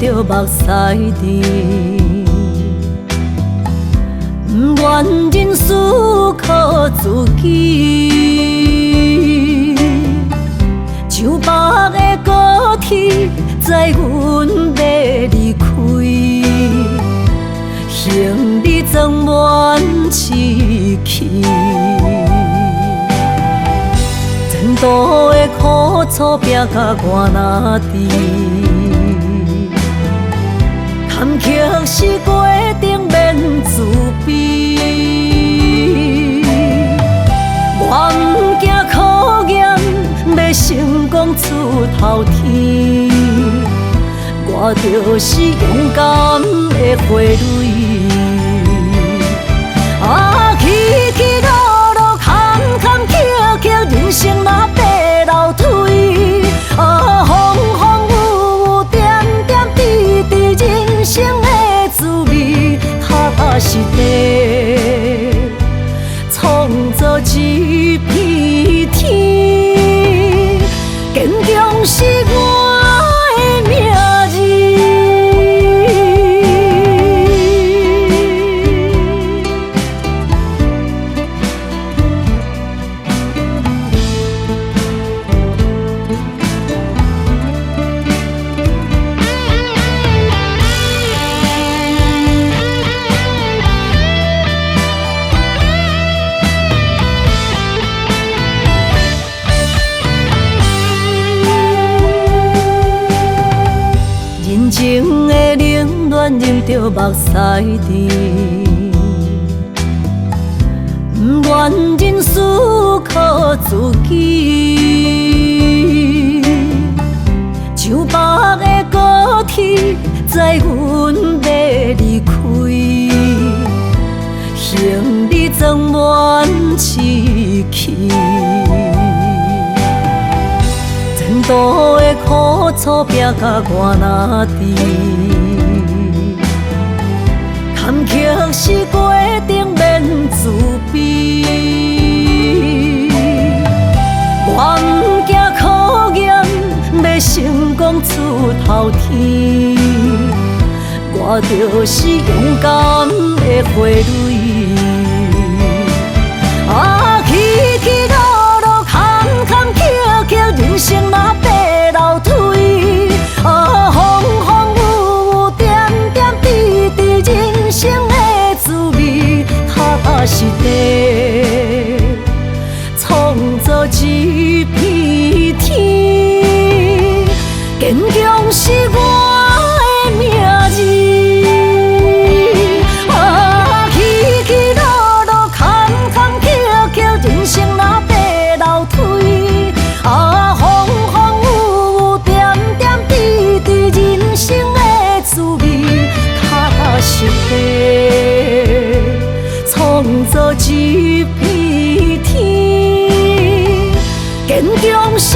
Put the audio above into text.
着目屎甜，不愿人思靠自己，像北的高铁载阮要离开，行李装满市区。前途的苦楚拼甲我若知，坎坷是过程免自卑。我毋惊考验，要成功出头天。我就是勇敢的花蕊。起起落落，坎坎坷坷，人生若爬楼梯。风风雨雨，点点滴滴，人生的滋味，踏踏实地，创造一片天。坚强是我的名字。人情的冷暖，忍着目屎甜，不愿人思靠自己，像北的高铁载阮要离开，行李装满市区。前途的苦楚拼甲我若知，坎坷是过程免自卑。我毋惊考验，要成功出头天。我就是勇敢的花蕊。起起落落，坎坎坷坷，人生若爬楼梯。风风雨雨，点点滴滴，人生的滋味，踏踏实地，创造一片天。坚强是我的名字。起起落落，坎坎坷坷，人生若爬楼梯。风风雨雨，点点滴滴，人生的滋味，踏踏实地，创造一片天。坚强是